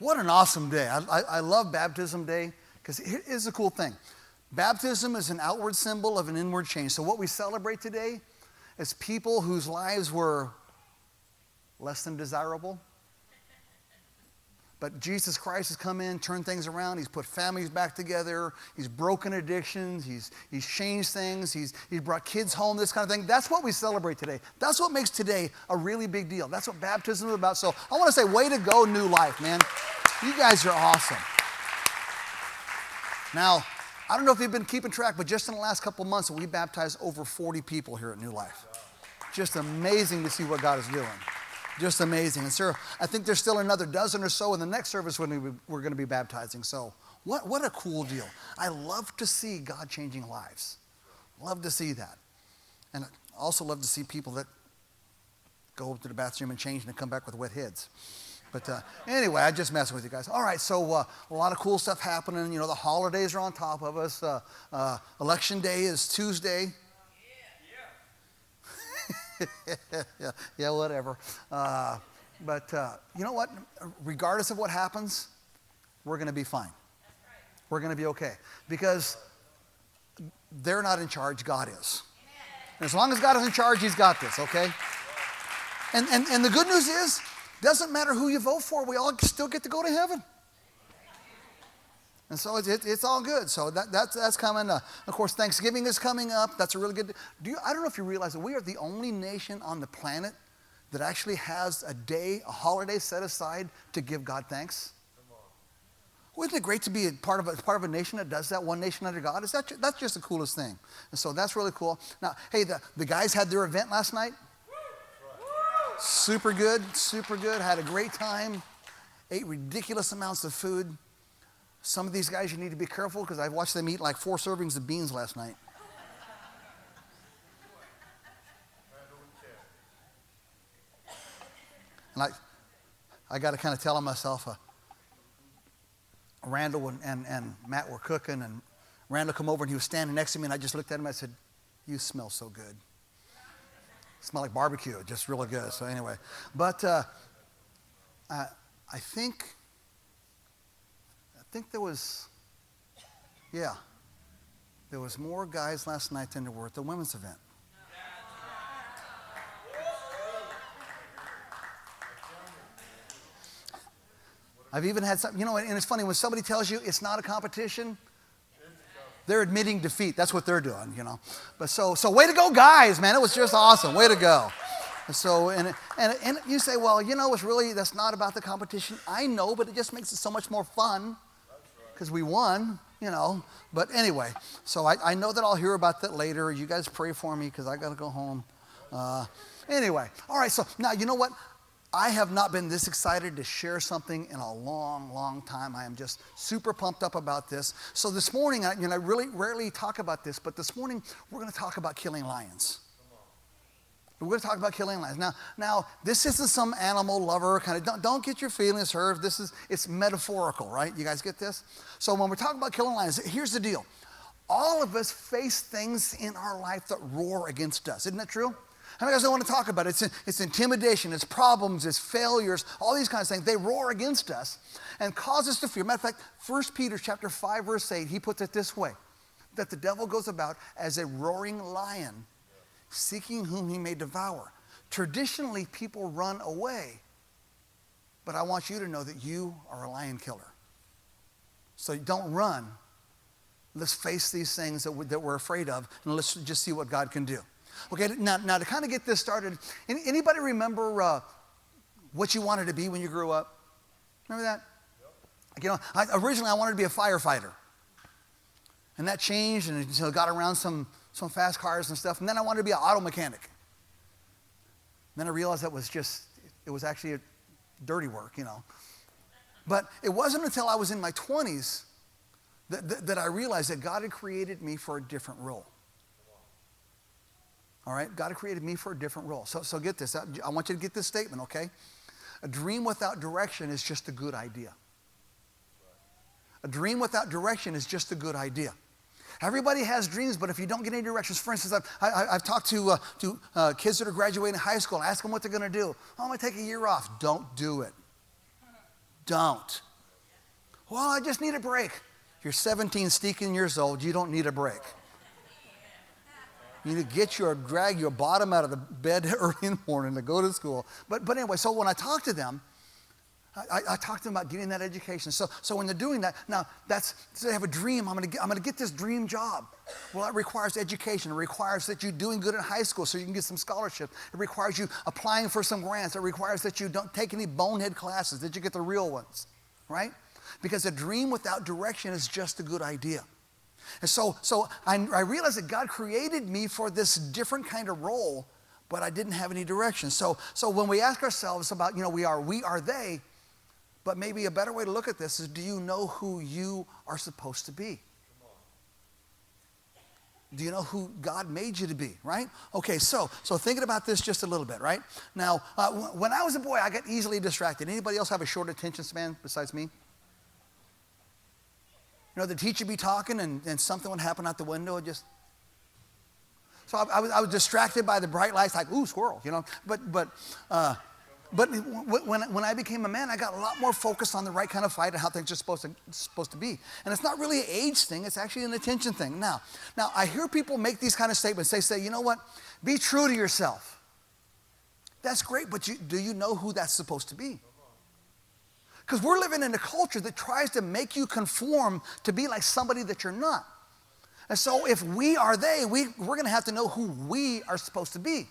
What an awesome day. I love Baptism Day because here's the cool thing. Baptism is an outward symbol of an inward change. So what we celebrate today is people whose lives were less than desirable. But Jesus Christ has come in, turned things around. He's put families back together. He's broken addictions. He's changed things. He's brought kids home, this kind of thing. That's what we celebrate today. That's what makes today a really big deal. That's what baptism is about. So I want to say, way to go, New Life, man. You guys are awesome. Now, I don't know if you've been keeping track, but just in the last couple months, we baptized over 40 people here at New Life. Just amazing to see what God is doing. Just amazing. And sir, I think there's still another dozen or so in the next service when we're going to be baptizing. So what a cool deal. I love to see God changing lives. Love to see that. And I also love to see people that go to the bathroom and change and come back with wet heads. But anyway, I just mess with you guys. All right, so a lot of cool stuff happening. You know, the holidays are on top of us. Election day is Tuesday. Yeah, whatever. But you know what? Regardless of what happens, we're going to be fine. We're going to be okay. Because they're not in charge, God is. And as long as God is in charge, He's got this, okay? And the good news is, doesn't matter who you vote for, we all still get to go to heaven. And so it's all good. So that's coming. Of course, Thanksgiving is coming up. That's a really good. I don't know if you realize that we are the only nation on the planet that actually has a holiday set aside to give God thanks. Isn't it great to be part of a nation that does that? One nation under God. That's just the coolest thing. And so that's really cool. Now, hey, the guys had their event last night. Super good. Had a great time. Ate ridiculous amounts of food. Some of these guys, you need to be careful because I watched them eat like 4 servings of beans last night. And I got to kind of tell myself, Randall and Matt were cooking, and Randall come over and he was standing next to me, and I just looked at him and I said, "You smell so good." Smell like barbecue, just really good. So anyway, but I think there was more guys last night than there were at the women's event. I've even had some, and it's funny when somebody tells you it's not a competition. They're admitting defeat. That's what they're doing, But so way to go, guys, man. It was just awesome. Way to go. So, and you say, well, that's not about the competition. I know, but it just makes it so much more fun because we won, But anyway, so I know that I'll hear about that later. You guys pray for me because I got to go home. Anyway, all right. So now, you know what? I have not been this excited to share something in a long, long time. I am just super pumped up about this. So this morning, I really rarely talk about this, but this morning we're going to talk about killing lions. We're going to talk about killing lions. Now, this isn't some animal lover kind of. Don't get your feelings hurt. It's metaphorical, right? You guys get this? So when we're talking about killing lions, here's the deal. All of us face things in our life that roar against us. Isn't that true? How many guys don't want to talk about it? It's intimidation, it's problems, it's failures, all these kinds of things. They roar against us and cause us to fear. Matter of fact, 1 Peter chapter 5, verse 8, he puts it this way, that the devil goes about as a roaring lion, seeking whom he may devour. Traditionally, people run away, but I want you to know that you are a lion killer. So don't run. Let's face these things that we're afraid of, and let's just see what God can do. Okay, now to kind of get this started, anybody remember what you wanted to be when you grew up? Remember that? Yep. Originally I wanted to be a firefighter. And that changed and it got around some fast cars and stuff. And then I wanted to be an auto mechanic. Then I realized it was actually a dirty work, But it wasn't until I was in my 20s that I realized that God had created me for a different role. All right, God had created me for a different role. So get this. I want you to get this statement, okay? A dream without direction is just a good idea. A dream without direction is just a good idea. Everybody has dreams, but if you don't get any directions, for instance, I've talked to kids that are graduating high school and ask them what they're going to do. Oh, I'm going to take a year off. Don't do it. Don't. Well, I just need a break. You're 17 stinking years old. You don't need a break. You need to drag your bottom out of the bed early in the morning to go to school. But anyway, so when I talk to them, I talk to them about getting that education. So when they're doing that, now so they have a dream. I'm gonna get this dream job. Well, it requires education. It requires that you're doing good in high school so you can get some scholarship. It requires you applying for some grants. It requires that you don't take any bonehead classes, that you get the real ones, right? Because a dream without direction is just a good idea. And so I realized that God created me for this different kind of role, but I didn't have any direction. So when we ask ourselves about, we are they, but maybe a better way to look at this is, do you know who you are supposed to be? Do you know who God made you to be, right? Okay, so thinking about this just a little bit, right? Now, when I was a boy, I got easily distracted. Anybody else have a short attention span besides me? The teacher would be talking and something would happen out the window. So I was distracted by the bright lights, like, ooh, squirrel, But when I became a man, I got a lot more focused on the right kind of fight and how things are supposed to be. And it's not really an age thing. It's actually an attention thing. Now I hear people make these kind of statements. They say, you know what? Be true to yourself. That's great, but do you know who that's supposed to be? Because we're living in a culture that tries to make you conform to be like somebody that you're not. And so if we are they, we're going to have to know who we are supposed to be.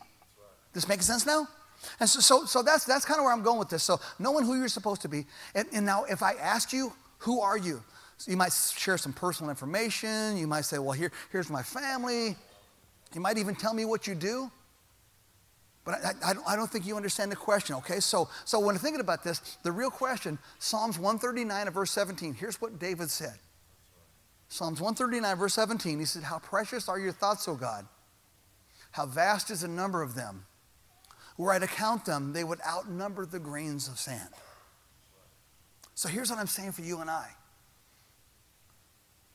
This making sense now? And so that's kind of where I'm going with this. So knowing who you're supposed to be. And now if I ask you, who are you? So you might share some personal information. You might say, well, here's my family. You might even tell me what you do. But I don't think you understand the question, okay? So when thinking about this, the real question, Psalms 139 and verse 17, here's what David said. Psalms 139 verse 17, he said, how precious are your thoughts, O God. How vast is the number of them. Were I to count them, they would outnumber the grains of sand. So here's what I'm saying for you and I.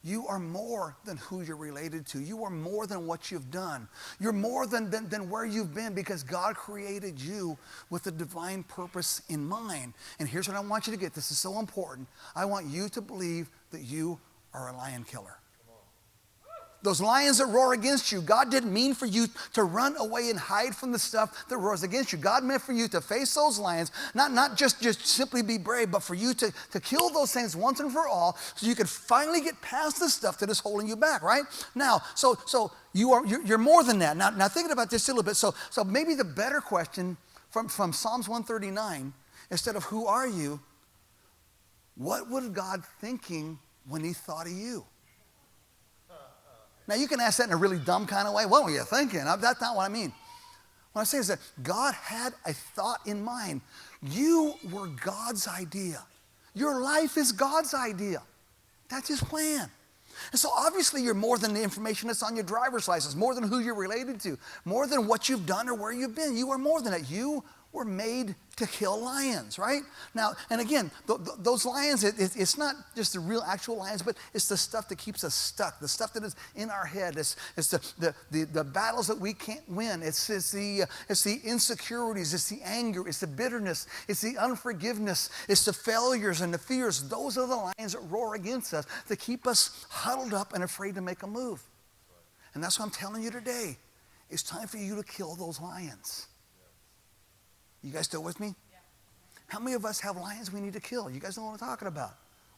You are more than who you're related to. You are more than what you've done. You're more than where you've been, because God created you with a divine purpose in mind. And here's what I want you to get. This is so important. I want you to believe that you are a lion killer. Those lions that roar against you, God didn't mean for you to run away and hide from the stuff that roars against you. God meant for you to face those lions, not just simply be brave, but for you to kill those things once and for all, so you could finally get past the stuff that is holding you back, right? Now, so you're more than that. Now thinking about this a little bit, so maybe the better question from Psalms 139, instead of who are you, what was God thinking when he thought of you? Now, you can ask that in a really dumb kind of way. What were you thinking? That's not what I mean. What I'm saying is that God had a thought in mind. You were God's idea. Your life is God's idea. That's his plan. And so obviously you're more than the information that's on your driver's license, more than who you're related to, more than what you've done or where you've been. You are more than that. You were made to kill lions, right? Now, and again, those lions, it's not just the real actual lions, but it's the stuff that keeps us stuck, the stuff that is in our head. It's the battles that we can't win. It's the insecurities, it's the anger, it's the bitterness, it's the unforgiveness, it's the failures and the fears. Those are the lions that roar against us, that keep us huddled up and afraid to make a move. And that's what I'm telling you today. It's time for you to kill those lions. You guys still with me? Yeah. How many of us have lions we need to kill? You guys know what I'm talking about.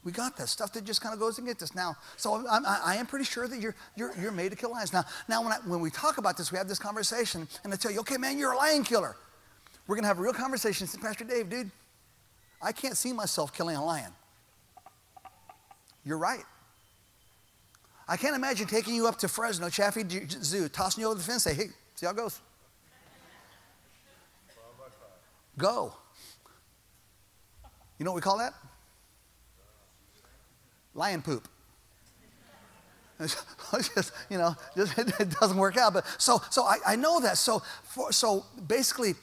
We got that stuff that just kind of goes against us. Now, so I am pretty sure that you're made to kill lions. Now when we talk about this, we have this conversation, and I tell you, okay, man, you're a lion killer. We're going to have a real conversation. Say, Pastor Dave, dude, I can't see myself killing a lion. You're right. I can't imagine taking you up to Fresno, Chaffee Zoo, tossing you over the fence, say, hey, see how it goes. Go. You know what we call that? Lion poop. It's just, it doesn't work out. But so I know that. So basically,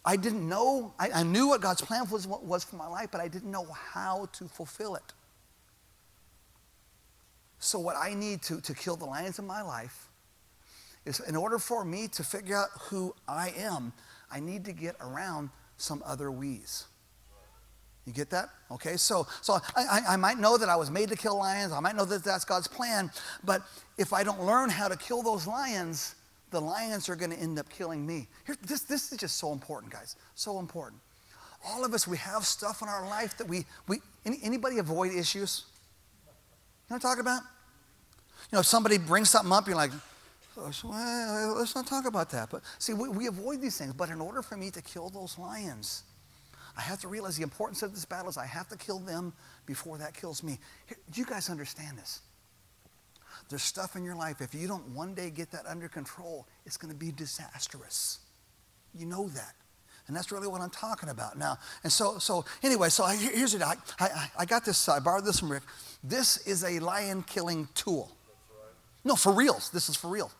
I didn't know. I knew what God's plan was for my life, but I didn't know how to fulfill it. So what I need to kill the lions in my life is, in order for me to figure out who I am, I need to get around some other we's. You get that? Okay, so I might know that I was made to kill lions. I might know that that's God's plan. But if I don't learn how to kill those lions, the lions are going to end up killing me. This is just so important, guys. So important. All of us, we have stuff in our life that anybody avoid issues? You know what I'm talking about? You know, if somebody brings something up, you're like, well, let's not talk about that. But see, we avoid these things. But in order for me to kill those lions, I have to realize the importance of this battle is I have to kill them before that kills me. Do you guys understand this? There's stuff in your life, if you don't one day get that under control, it's going to be disastrous. You know that. And that's really what I'm talking about now. And so here's it. I got this, I borrowed this from Rick. This is a lion killing tool. No, for reals. This is for real.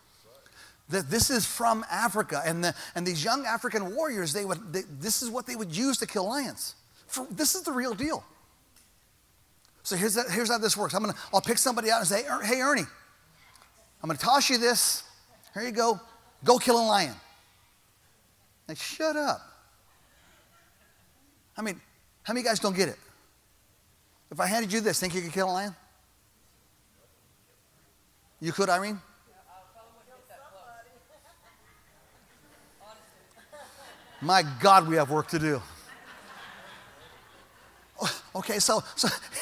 This is from Africa. And these young African warriors, this is what they would use to kill lions. This is the real deal. So here's how this works. I'll pick somebody out and say, hey, Ernie, I'm going to toss you this. Here you go. Go kill a lion. Like, shut up. I mean, how many guys don't get it? If I handed you this, think you could kill a lion? You could, Irene? My God, we have work to do. Okay, so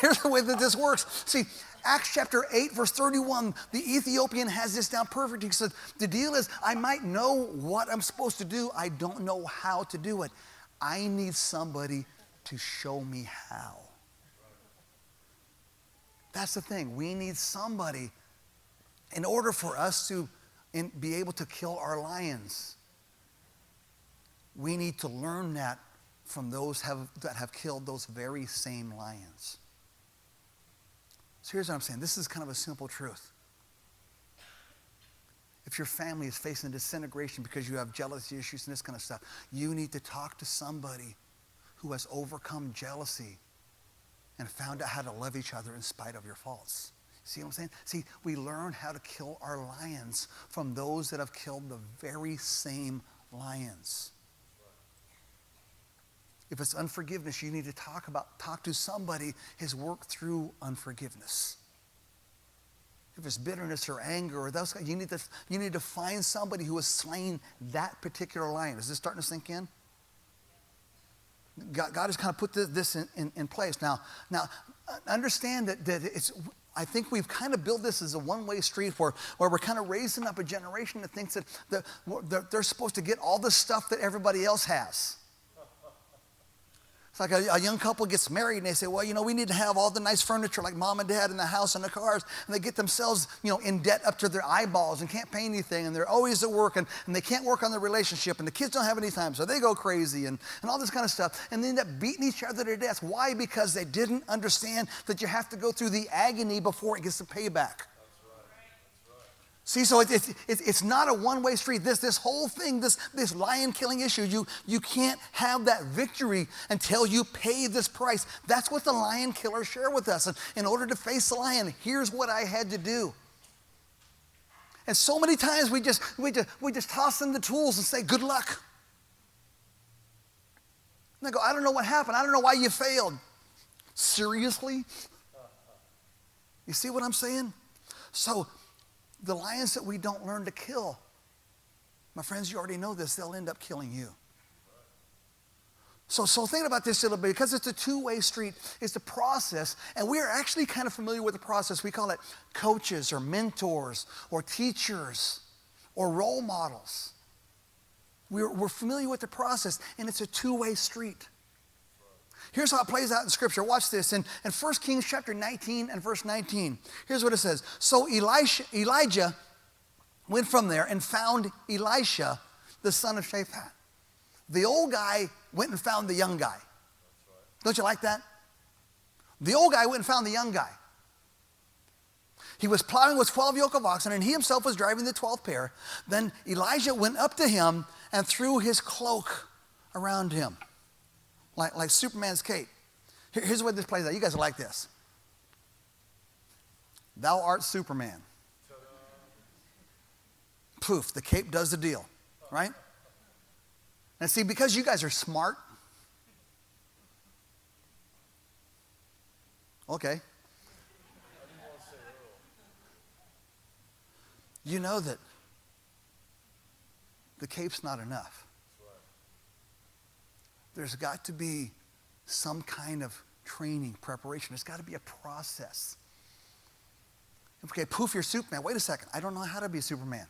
here's the way that this works. See, Acts chapter 8, verse 31, the Ethiopian has this down perfect. He said, the deal is I might know what I'm supposed to do. I don't know how to do it. I need somebody to show me how. That's the thing. We need somebody in order for us to be able to kill our lions. We need to learn that from those that have killed those very same lions. So here's what I'm saying. This is kind of a simple truth. If your family is facing disintegration because you have jealousy issues and this kind of stuff, you need to talk to somebody who has overcome jealousy and found out how to love each other in spite of your faults. See what I'm saying? See, we learn how to kill our lions from those that have killed the very same lions. If it's unforgiveness, you need to talk to somebody who's worked through unforgiveness. If it's bitterness or anger or those, you need to find somebody who has slain that particular lion. Is this starting to sink in? God has kind of put this in place. Now, understand that it's. I think we've kind of built this as a one-way street where we're kind of raising up a generation that thinks that they're supposed to get all the stuff that everybody else has. It's like a young couple gets married and they say, well, we need to have all the nice furniture like mom and dad in the house and the cars. And they get themselves, in debt up to their eyeballs and can't pay anything. And they're always at work and they can't work on their relationship. And the kids don't have any time, so they go crazy and all this kind of stuff. And they end up beating each other to death. Why? Because they didn't understand that you have to go through the agony before it gets the payback. See, so it's not a one-way street. This whole thing, this lion-killing issue, you can't have that victory until you pay this price. That's what the lion killers share with us. And in order to face the lion, here's what I had to do. And so many times we just toss them the tools and say, good luck. And they go, I don't know what happened. I don't know why you failed. Seriously? You see what I'm saying? So the lions that we don't learn to kill, my friends, you already know this, they'll end up killing you. So think about this a little bit, because it's a two-way street. It's the process, and we are actually kind of familiar with the process. We call it coaches or mentors or teachers or role models. We're familiar with the process, and it's a two-way street. Here's how it plays out in Scripture. Watch this. In 1 Kings chapter 19 and verse 19, here's what it says. So Elijah went from there and found Elisha, the son of Shaphat. The old guy went and found the young guy. Don't you like that? The old guy went and found the young guy. He was plowing with 12 yoke of oxen, and he himself was driving the 12th pair. Then Elijah went up to him and threw his cloak around him. Like Superman's cape. Here's the way this plays out. You guys are like this. Thou art Superman. Poof, the cape does the deal, right? And see, because you guys are smart, Okay. You know that the cape's not enough. There's got to be some kind of training, preparation. There's got to be a process. Okay, poof, you're Superman. Wait a second. I don't know how to be a Superman.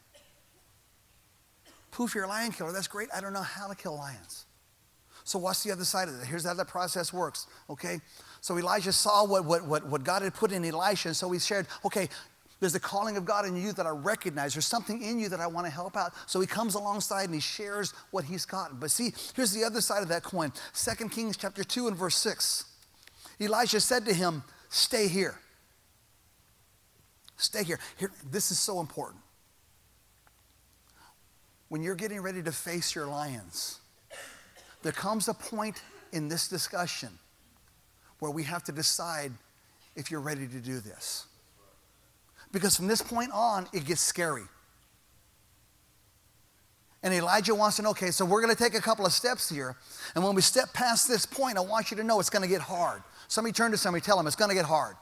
Poof, you're a lion killer. That's great. I don't know how to kill lions. So what's the other side of it? Here's how that process works, okay? So Elijah saw what God had put in Elisha, and so he shared, okay, there's the calling of God in you that I recognize. There's something in you that I want to help out. So he comes alongside and he shares what he's gotten. But see, here's the other side of that coin. 2 Kings chapter 2 and verse 6. Elisha said to him, stay here. Stay here. This is so important. When you're getting ready to face your lions, there comes a point in this discussion where we have to decide if you're ready to do this. Because from this point on, it gets scary. And Elijah wants to know, okay, so we're going to take a couple of steps here. And when we step past this point, I want you to know it's going to get hard. Somebody turn to somebody, tell them it's going to get hard.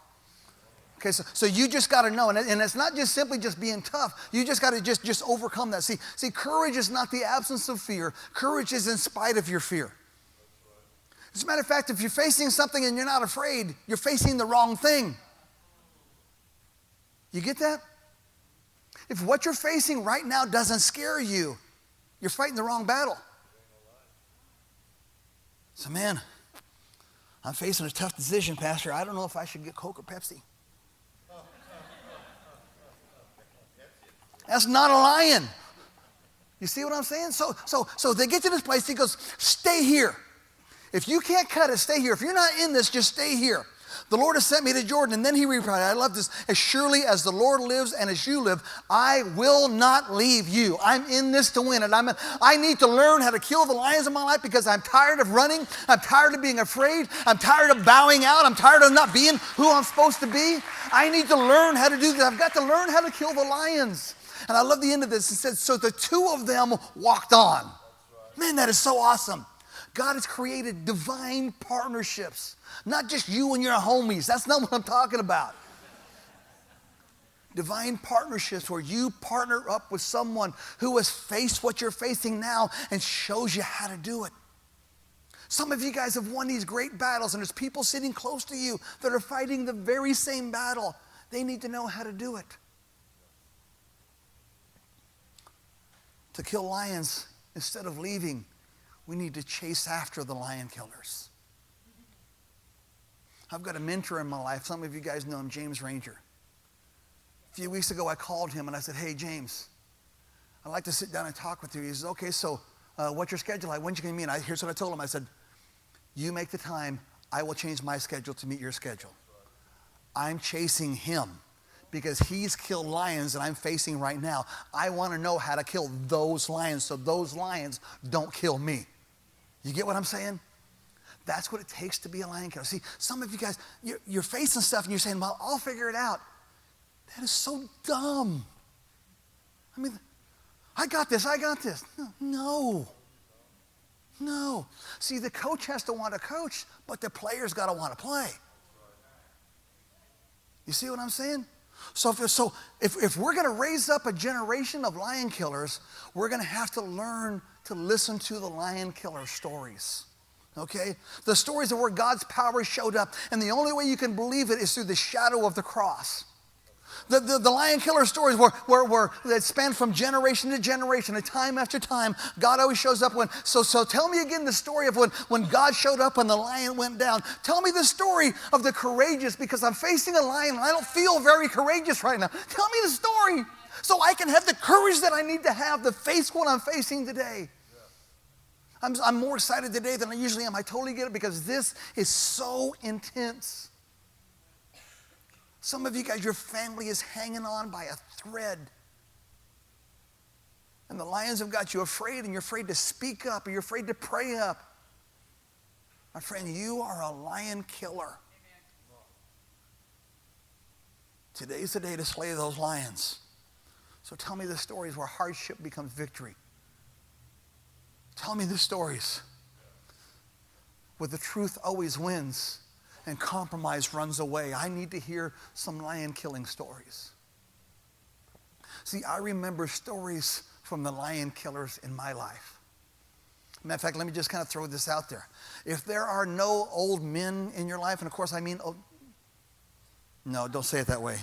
Okay, so you just got to know. And it's not just simply just being tough. You just got to just overcome that. See, courage is not the absence of fear. Courage is in spite of your fear. As a matter of fact, if you're facing something and you're not afraid, you're facing the wrong thing. You get that? If what you're facing right now doesn't scare you, you're fighting the wrong battle. So, man, I'm facing a tough decision, Pastor. I don't know if I should get Coke or Pepsi. That's not a lion. You see what I'm saying? So they get to this place. He goes, stay here. If you can't cut it, stay here. If you're not in this, just stay here. The Lord has sent me to Jordan. And then he replied, I love this. As surely as the Lord lives and as you live, I will not leave you. I'm in this to win it. I need to learn how to kill the lions in my life because I'm tired of running. I'm tired of being afraid. I'm tired of bowing out. I'm tired of not being who I'm supposed to be. I need to learn how to do this. I've got to learn how to kill the lions. And I love the end of this. It says, so the two of them walked on. Man, that is so awesome. God has created divine partnerships. Not just you and your homies. That's not what I'm talking about. Divine partnerships where you partner up with someone who has faced what you're facing now and shows you how to do it. Some of you guys have won these great battles, and there's people sitting close to you that are fighting the very same battle. They need to know how to do it. To kill lions, instead of leaving, we need to chase after the lion killers. I've got a mentor in my life. Some of you guys know him, James Ranger. A few weeks ago, I called him and I said, hey, James, I'd like to sit down and talk with you. He says, okay, so what's your schedule like? When you can meet? Here's what I told him. I said, you make the time. I will change my schedule to meet your schedule. I'm chasing him because he's killed lions that I'm facing right now. I want to know how to kill those lions so those lions don't kill me. You get what I'm saying? That's what it takes to be a lion killer. See, some of you guys, you're facing stuff and you're saying, well, I'll figure it out. That is so dumb. I mean, I got this. No. See, the coach has to want to coach, but the player's got to want to play. You see what I'm saying? So if we're going to raise up a generation of lion killers, we're going to have to learn to listen to the lion killer stories. Okay? The stories of where God's power showed up, and the only way you can believe it is through the shadow of the cross. The lion killer stories where that span from generation to generation, and time after time, God always shows up when. So tell me again the story of when God showed up and the lion went down. Tell me the story of the courageous, because I'm facing a lion and I don't feel very courageous right now. Tell me the story so I can have the courage that I need to have to face what I'm facing today. I'm more excited today than I usually am. I totally get it because this is so intense. Some of you guys, your family is hanging on by a thread. And the lions have got you afraid, and you're afraid to speak up, or you're afraid to pray up. My friend, you are a lion killer. Amen. Today's the day to slay those lions. So tell me the stories where hardship becomes victory. Tell me the stories where the truth always wins. and compromise runs away. I need to hear some lion killing stories. See, I remember stories from the lion killers in my life. Matter of fact, let me just kind of throw this out there. If there are no old men in your life, and of course I mean, no, don't say it that way.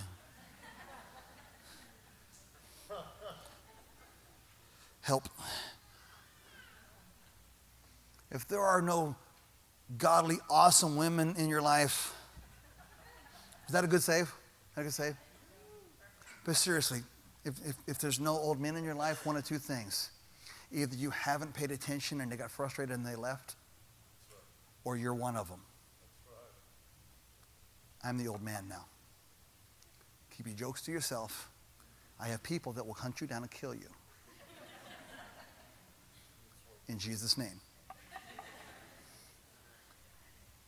Help. If there are no godly, awesome women in your life, is that a good save? Is that a good save? But seriously, if there's no old men in your life, one of two things. Either you haven't paid attention and they got frustrated and they left, or you're one of them. I'm the old man now. Keep your jokes to yourself. I have people that will hunt you down and kill you. In Jesus' name.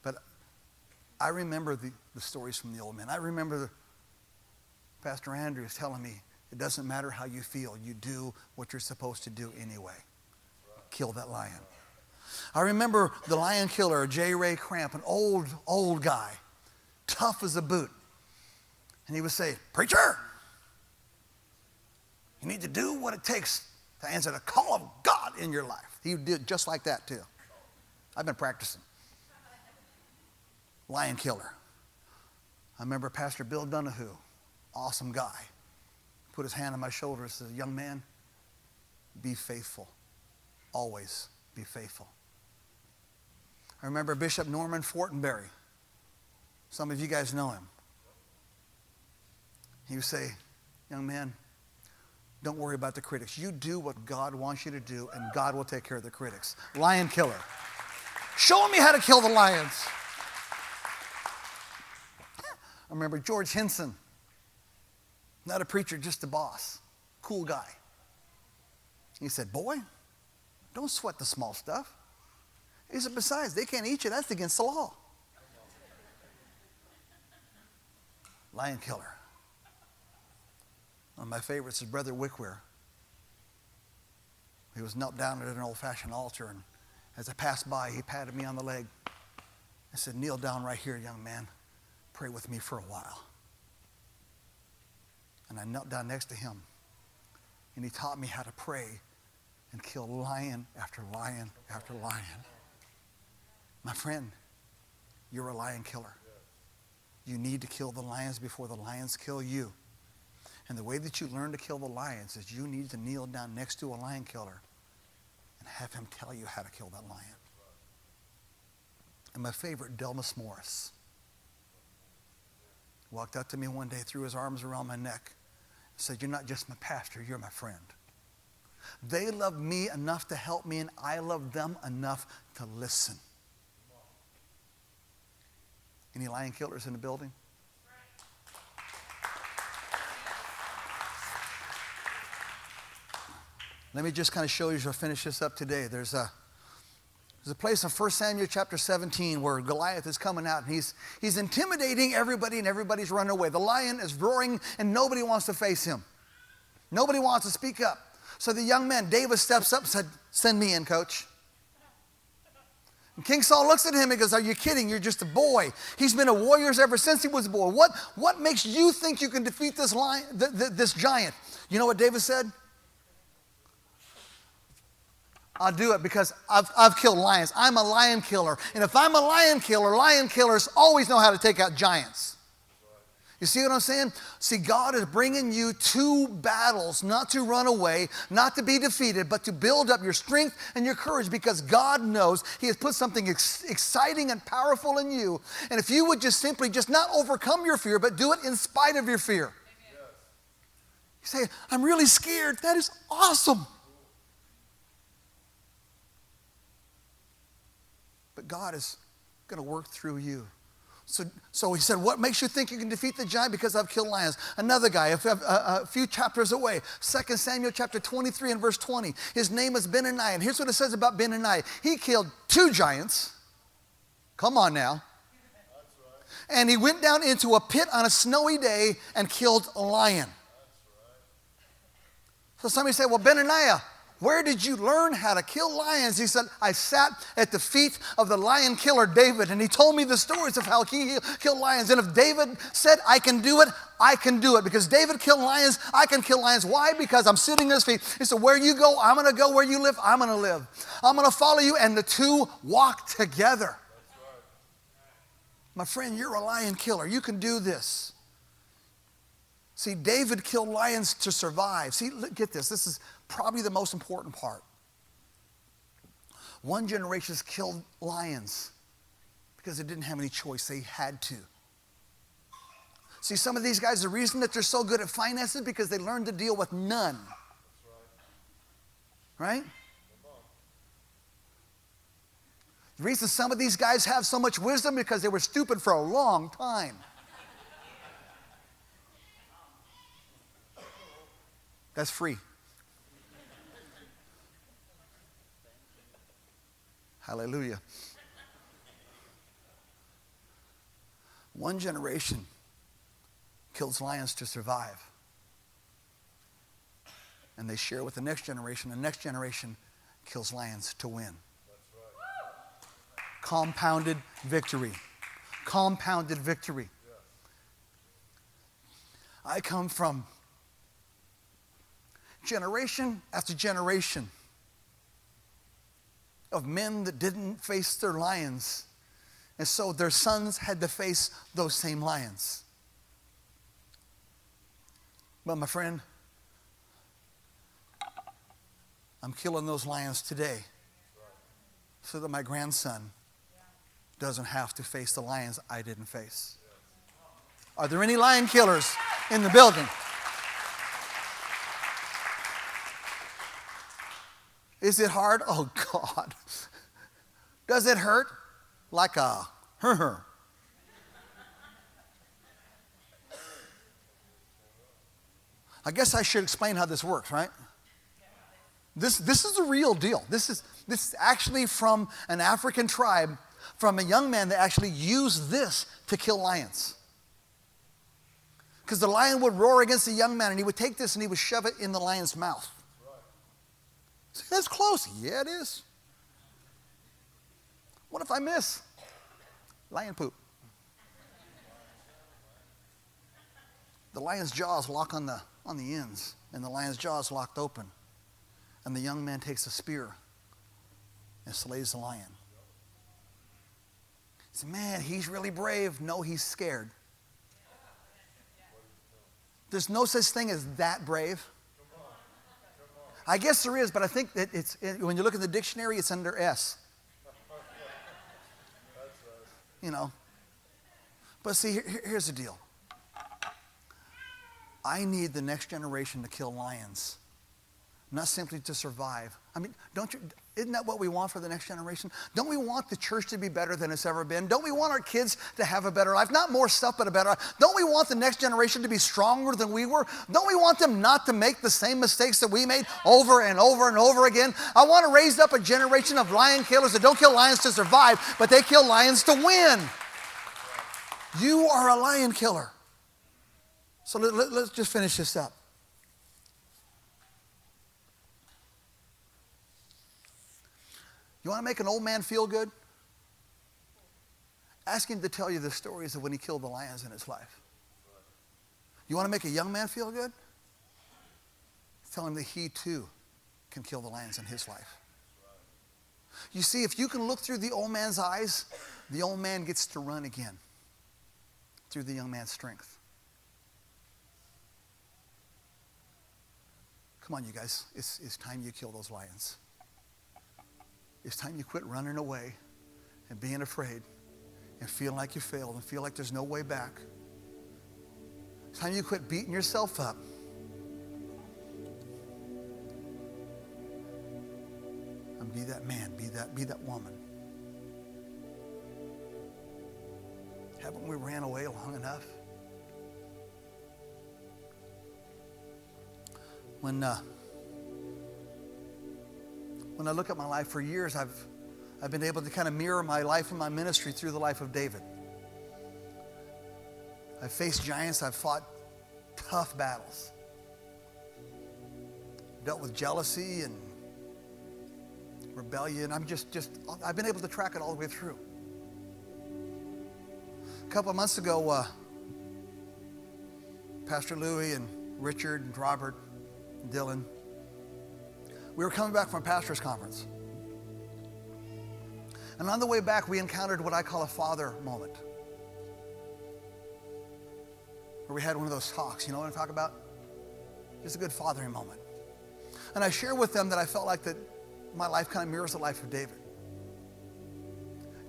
But I remember the stories from the old men. I remember Pastor Andrews telling me, it doesn't matter how you feel. You do what you're supposed to do anyway. Kill that lion. I remember the lion killer, J. Ray Cramp, an old guy, tough as a boot. And he would say, preacher, you need to do what it takes to answer the call of God in your life. He did just like that too. I've been practicing. Lion killer. I remember Pastor Bill Donahue, awesome guy, put his hand on my shoulder and said, young man, be faithful. Always be faithful. I remember Bishop Norman Fortenberry. Some of you guys know him. He would say, young man, don't worry about the critics. You do what God wants you to do, and God will take care of the critics. Lion killer. Show me how to kill the lions. I remember George Henson. Not a preacher, just a boss. Cool guy. He said, boy, don't sweat the small stuff. He said, besides, they can't eat you. That's against the law. Lion killer. One of my favorites is Brother Wickwear. He was knelt down at an old-fashioned altar, and as I passed by, he patted me on the leg. I said, kneel down right here, young man. Pray with me for a while. And I knelt down next to him, and he taught me how to pray and kill lion after lion after lion. My friend, you're a lion killer. You need to kill the lions before the lions kill you. And the way that you learn to kill the lions is you need to kneel down next to a lion killer and have him tell you how to kill that lion. And my favorite, Delmas Morris, walked up to me one day, threw his arms around my neck, and said, you're not just my pastor, you're my friend. They love me enough to help me, and I love them enough to listen. Any lion killers in the building? Let me just kind of show you as I finish this up today. There's a place in 1 Samuel chapter 17 where Goliath is coming out, and he's intimidating everybody, and everybody's running away. The lion is roaring, and nobody wants to face him. Nobody wants to speak up. So the young man, David, steps up and said, send me in, coach. And King Saul looks at him and goes, are you kidding? You're just a boy. He's been a warrior ever since he was a boy. What makes you think you can defeat this lion, this giant? You know what David said? I'll do it because I've killed lions. I'm a lion killer. And if I'm a lion killers always know how to take out giants. You see what I'm saying? See, God is bringing you to battles, not to run away, not to be defeated, but to build up your strength and your courage, because God knows He has put something exciting and powerful in you. And if you would just simply just not overcome your fear, but do it in spite of your fear. Yes. You say, I'm really scared. That is awesome. But God is going to work through you. So he said, what makes you think you can defeat the giant? Because I've killed lions. Another guy, a few chapters away, 2 Samuel chapter 23 and verse 20. His name is Benaniah. And here's what it says about Benaniah. He killed 2 giants. Come on now. And he went down into a pit on a snowy day and killed a lion. So somebody say, well, Benaniah, Where did you learn how to kill lions? He said, I sat at the feet of the lion killer David, and he told me the stories of how he killed lions. And if David said, I can do it, I can do it. Because David killed lions, I can kill lions. Why? Because I'm sitting at his feet. He said, where you go, I'm going to go. Where you live, I'm going to live. I'm going to follow you. And the two walk together. My friend, you're a lion killer. You can do this. See, David killed lions to survive. See, get this. This is probably the most important part. One generation killed lions because they didn't have any choice. They had to. See, some of these guys, the reason that they're so good at finances is because they learned to deal with none. Right? The reason some of these guys have so much wisdom is because they were stupid for a long time. That's free. Hallelujah. One generation kills lions to survive. And they share with the next generation. The next generation kills lions to win. Compounded victory. Compounded victory. I come from generation after generation of men that didn't face their lions. And so their sons had to face those same lions. But my friend, I'm killing those lions today so that my grandson doesn't have to face the lions I didn't face. Are there any lion killers in the building? Is it hard? Oh, God. Does it hurt? Like a her. I guess I should explain how this works, right? This is the real deal. This is actually from an African tribe, from a young man that actually used this to kill lions. Because the lion would roar against the young man, and he would take this and he would shove it in the lion's mouth. See, that's close. Yeah, it is. What if I miss? Lion poop. The lion's jaws lock on the ends, and the lion's jaw is locked open. And the young man takes a spear and slays the lion. He said, man, he's really brave. No, he's scared. There's no such thing as that brave. I guess there is, but I think that when you look in the dictionary, it's under S. You know. But see, here's the deal. I need the next generation to kill lions, not simply to survive. I mean, isn't that what we want for the next generation? Don't we want the church to be better than it's ever been? Don't we want our kids to have a better life? Not more stuff, but a better life. Don't we want the next generation to be stronger than we were? Don't we want them not to make the same mistakes that we made over and over and over again? I want to raise up a generation of lion killers that don't kill lions to survive, but they kill lions to win. You are a lion killer. So let's just finish this up. You want to make an old man feel good? Ask him to tell you the stories of when he killed the lions in his life. You want to make a young man feel good? Tell him that he too can kill the lions in his life. You see, if you can look through the old man's eyes, the old man gets to run again through the young man's strength. Come on, you guys. It's time you kill those lions. It's time you quit running away and being afraid and feeling like you failed and feel like there's no way back. It's time you quit beating yourself up. And be that man, be that woman. Haven't we ran away long enough? When I look at my life for years, I've been able to kind of mirror my life and my ministry through the life of David. I've faced giants. I've fought tough battles. Dealt with jealousy and rebellion. I've been able to track it all the way through. A couple of months ago, Pastor Louie and Richard and Robert and Dylan, we were coming back from a pastor's conference. And on the way back, we encountered what I call a father moment. Where we had one of those talks, you know what I'm talking about? Just a good fathering moment. And I shared with them that I felt like that my life kind of mirrors the life of David.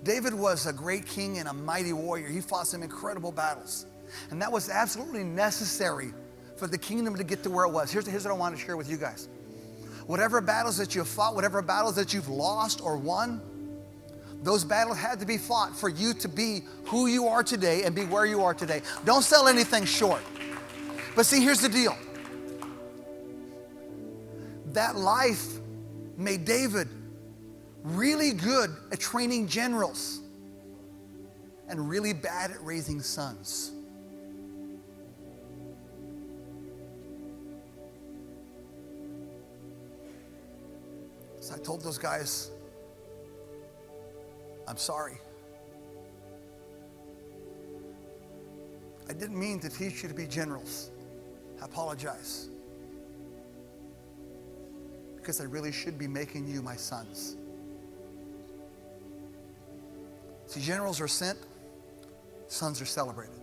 David was a great king and a mighty warrior. He fought some incredible battles. And that was absolutely necessary for the kingdom to get to where it was. Here's what I want to share with you guys. Whatever battles that you've fought, whatever battles that you've lost or won, those battles had to be fought for you to be who you are today and be where you are today. Don't sell anything short. But see, here's the deal. That life made David really good at training generals and really bad at raising sons. So I told those guys, I'm sorry. I didn't mean to teach you to be generals. I apologize. Because I really should be making you my sons. See, generals are sent, sons are celebrated.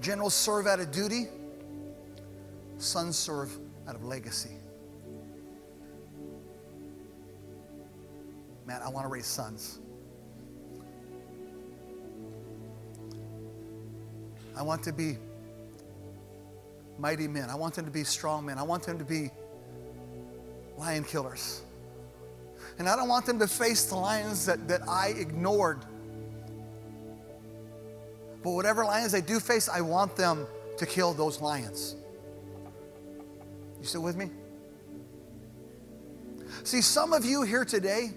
Generals serve out of duty, sons serve out of legacy. Man, I want to raise sons. I want to be mighty men. I want them to be strong men. I want them to be lion killers. And I don't want them to face the lions that I ignored. But whatever lions they do face, I want them to kill those lions. You still with me? See, some of you here today,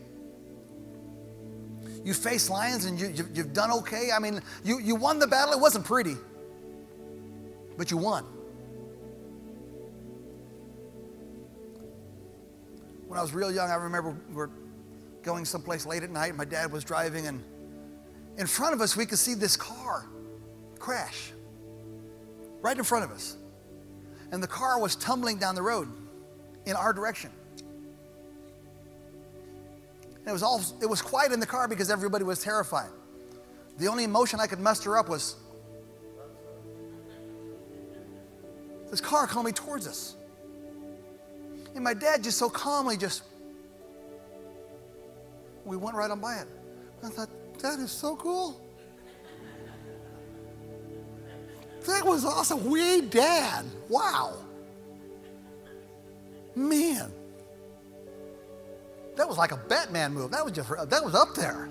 you face lions and you've done okay. I mean, you won the battle. It wasn't pretty, but you won. When I was real young, I remember we were going someplace late at night. My dad was driving, and in front of us, we could see this car crash right in front of us. And the car was tumbling down the road in our direction. And it was quiet in the car because everybody was terrified. The only emotion I could muster up was this car coming towards us. And my dad just so calmly we went right on by it. I thought, that is so cool. That was awesome. We ain't Dad. Wow. Man. That was like a Batman move. That was up there.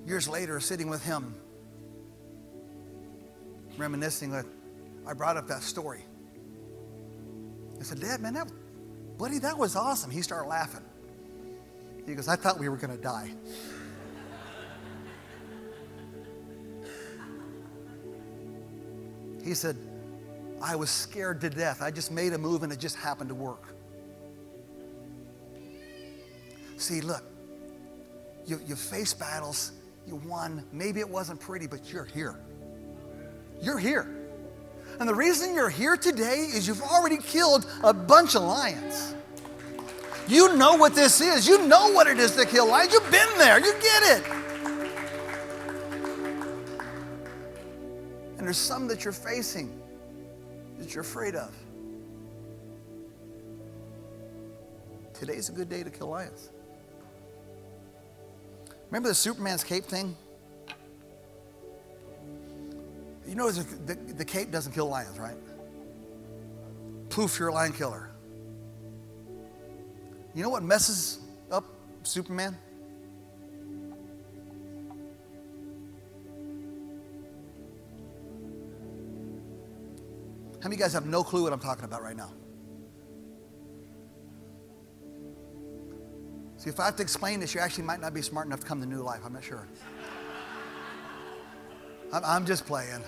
Years later, sitting with him, reminiscing, I brought up that story. I said, Dad, man, buddy, that was awesome. He started laughing. He goes, I thought we were going to die. He said, I was scared to death. I just made a move and it just happened to work. See, look, you faced battles, you won. Maybe it wasn't pretty, but you're here. You're here. And the reason you're here today is you've already killed a bunch of lions. You know what this is. You know what it is to kill lions. You've been there. You get it. And there's some that you're facing that you're afraid of. Today's a good day to kill lions. Remember the Superman's cape thing? You know the cape doesn't kill lions, right? Poof, you're a lion killer. You know what messes up Superman? How many of you guys have no clue what I'm talking about right now? See, if I have to explain this, you actually might not be smart enough to come to New Life. I'm not sure. I'm just playing.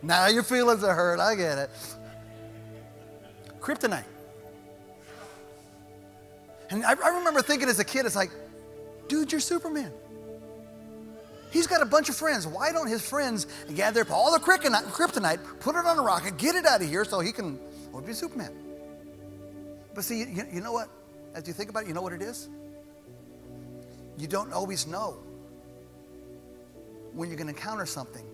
Now your feelings are hurt. I get it. Kryptonite. And I remember thinking as a kid, it's like, dude, you're Superman. He's got a bunch of friends. Why don't his friends gather up all the kryptonite, put it on a rocket, get it out of here so he can be Superman? But see, you know what? As you think about it, you know what it is? You don't always know when you're going to encounter something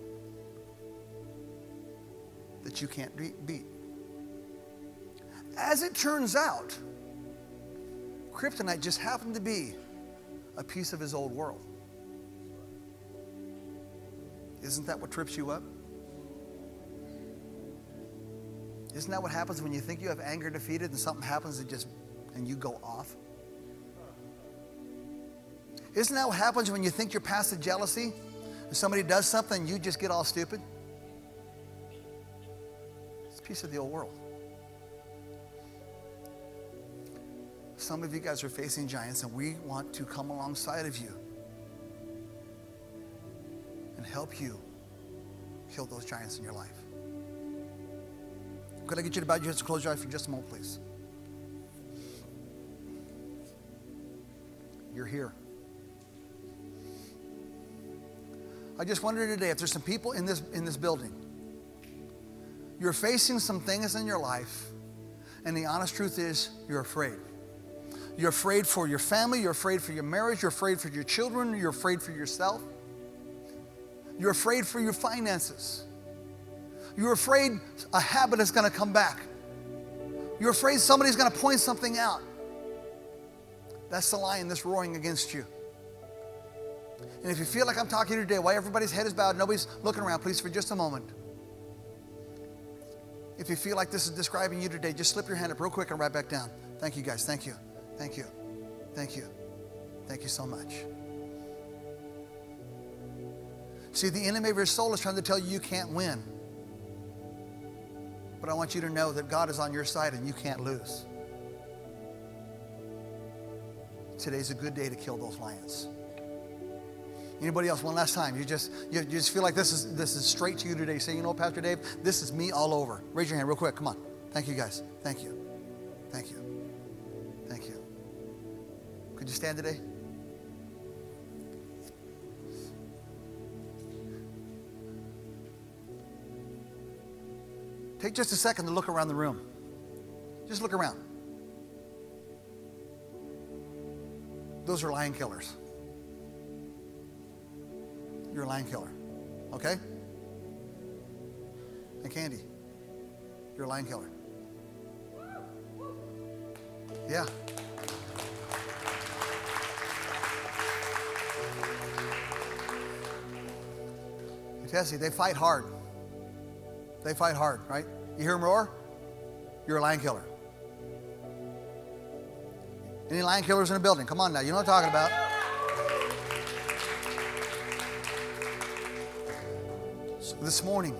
that you can't beat. As it turns out, kryptonite just happened to be a piece of his old world. Isn't that what trips you up? Isn't that what happens when you think you have anger defeated and something happens and you go off? Isn't that what happens when you think you're past the jealousy and somebody does something and you just get all stupid? It's a piece of the old world. Some of you guys are facing giants, and we want to come alongside of you and help you kill those giants in your life. Could I get you to bow your heads and close your eyes for just a moment, please? You're here. I just wonder today if there's some people in this building. You're facing some things in your life, and the honest truth is you're afraid. You're afraid for your family. You're afraid for your marriage. You're afraid for your children. You're afraid for yourself. You're afraid for your finances. You're afraid a habit is going to come back. You're afraid somebody's going to point something out. That's the lion that's roaring against you. And if you feel like I'm talking to you today, while everybody's head is bowed, nobody's looking around, please, for just a moment. If you feel like this is describing you today, just slip your hand up real quick and right back down. Thank you, guys. Thank you. Thank you. Thank you. Thank you so much. See, the enemy of your soul is trying to tell you you can't win. But I want you to know that God is on your side and you can't lose. Today's a good day to kill those lions. Anybody else? One last time. You just feel like this is straight to you today. Say, you know, Pastor Dave, this is me all over. Raise your hand real quick. Come on. Thank you, guys. Thank you. Thank you. Thank you. Could you stand today? Take just a second to look around the room. Just look around. Those are lion killers. You're a lion killer. Okay? And Candy, you're a lion killer. Yeah. Tessie, they fight hard. They fight hard, right? You hear them roar? You're a lion killer. Any lion killers in the building? Come on now, you know what I'm talking about. So this morning,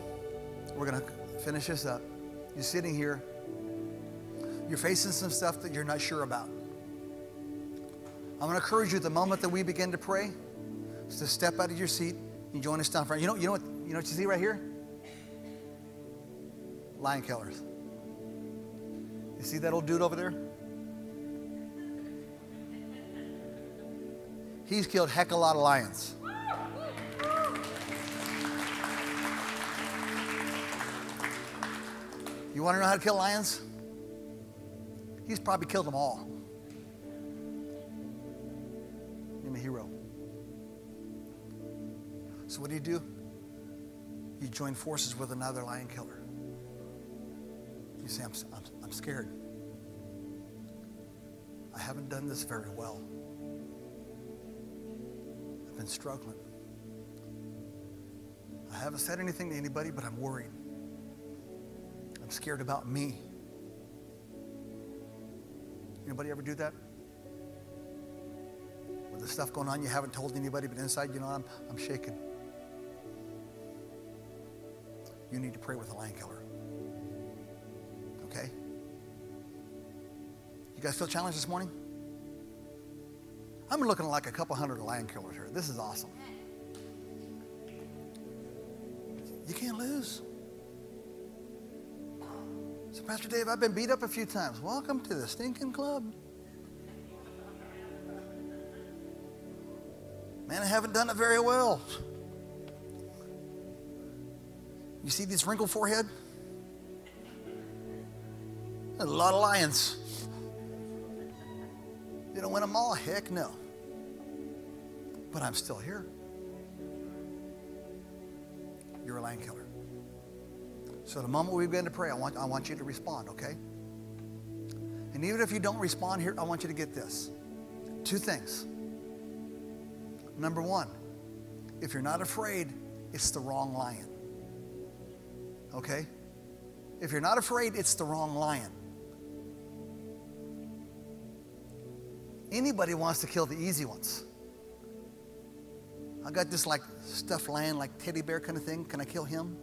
we're going to finish this up. You're sitting here. You're facing some stuff that you're not sure about. I'm going to encourage you at the moment that we begin to pray is to step out of your seat and join us down front. You know what you see right here? Lion killers. You see that old dude over there? He's killed heck a lot of lions. You want to know how to kill lions? He's probably killed them all. I'm a hero. So what do? You join forces with another lion killer. You say, I'm scared. I haven't done this very well. I've been struggling. I haven't said anything to anybody, but I'm worried. I'm scared about me. Anybody ever do that? With the stuff going on, you haven't told anybody, but inside, you know, I'm shaking. You need to pray with a lion killer. Okay? You guys feel challenged this morning? I'm looking at like a couple hundred lion killers here. This is awesome. You can't lose. So, Pastor Dave, I've been beat up a few times. Welcome to the stinking club. Man, I haven't done it very well. You see this wrinkled forehead? There's a lot of lions. You don't win them all? Heck no. But I'm still here. You're a lion killer. So the moment we begin to pray, I want you to respond, okay? And even if you don't respond here, I want you to get this. 2 things. Number 1, if you're not afraid, it's the wrong lion. Okay? If you're not afraid, it's the wrong lion. Anybody wants to kill the easy ones. I got this like stuffed lion, like teddy bear kind of thing. Can I kill him?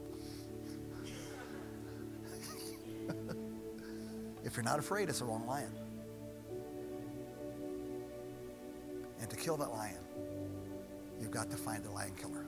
If you're not afraid, it's the wrong lion. And to kill that lion, you've got to find the lion killer.